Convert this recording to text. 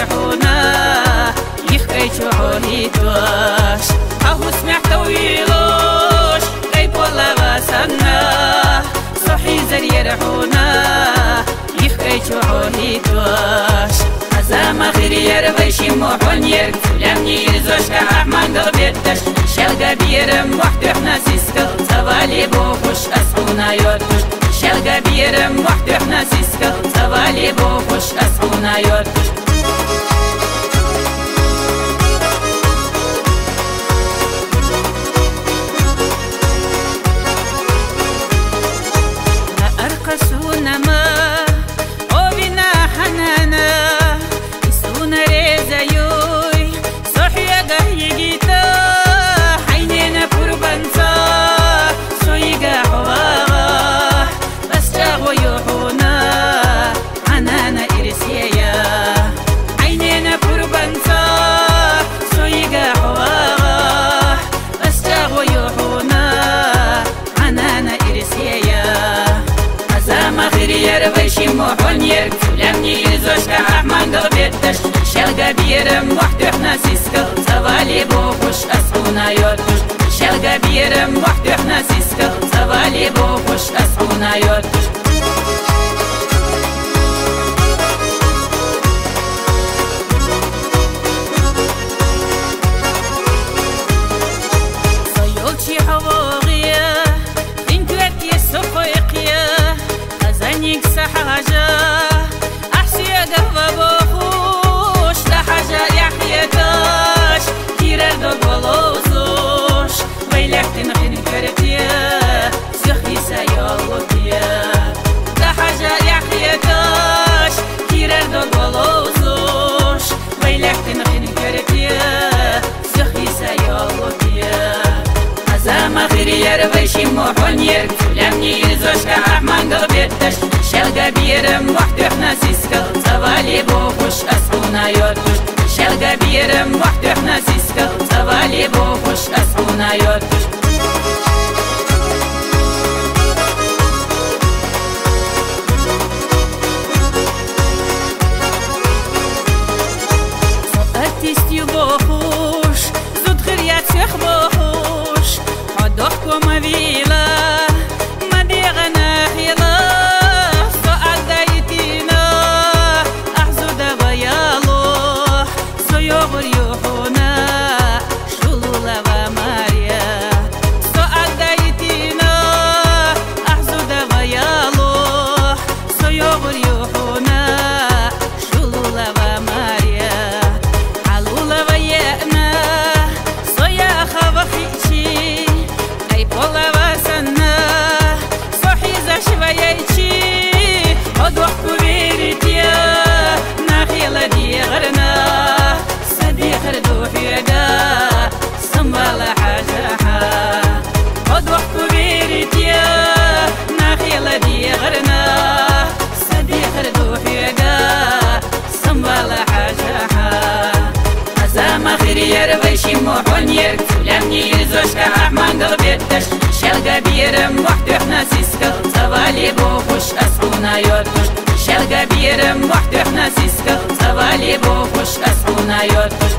يرحونا يخكي شعوري توش أهو سمعت ويلوش غيب والله غاسنا صحي زر يرحونا يخكي شعوري توش أزام خير يربيشي موحون يرك لمني يرزوش كأحمان قلبيتش شلقا بيرم وحدو احنا سيسكل تبالي بوخوش أسحونا يوتوش شلقا بيرم وحدو احنا سيسكل تبالي بوخوش أسحونا يوتوش لا أرقصونا ما وبنا حنانا يسونا ريزا يوي صحيا قهي جيتا حينينا قربانتا سويقا حواغا بس تاغو يوحونا حنانا إرسيا حينينا قربانتا سويقا حواغا بس تاغو يوحونا حنانا إرسيا أزام خير يربيشي موحون يرك لمني يرزوش كأحمان قلبيتش شلقا بيرم وحدو احنا سيسكل تبالي بوخوش أسحونا يوتوش شلقا بيرم وحدو احنا سيسكل تبالي بوخوش أسحونا يوتوش صيولشي حواغية انتواتي السفويقية خزانيك سحاجة أحسيا قهوة بوخوش لحاجة يحيداش كيرال دوغولوزوش ويلحتن غين كرتيا سيخي سيالوكيا لحاجة يحيداش كيرال دوغولوزوش ويلحتن غين كرتيا سيخي سيالوكيا أزام خير يربيشي موحون يرك لمني يرزوش كأحمان قلبيتش شلقا بيرم وحدو احنا سيسكل تبالي بوخوش أسحونا يوتوش شلقا بيرم وحدو احنا سيسكل تبالي بوخوش أسحونا يوتوش ارتيستي بوخوش زود خريات سيخ بوخوش عدوخكو مبيلا مديغنا خيلا سؤال دايتينا أحزو دبايالو سيوغر يوحونا شلولا وماريا سؤال دايتينا أحزو دبايالو سيوغر يوحونا شلولا وماريا علولا ويأنا صيا خبخيشي أي بولا وسنا صحي زشويتشي أدوخ بيرتيا نخيل ديغرنا صديق دوحيدا سنبال حاجها أدوخ بيرتيا نخيل ديغرنا صديق دوحيدا سنبال حاجها أزام خير يربيشي موحون يرك لمني يرزوش كأحمان قلبيتش شلقا بيرم وحدو احنا سيسكل تبالي بوخوش أسحونا يوتوش شلقا بيرم وحدو احنا سيسكل تبالي بوخوش أسحونا يوتوش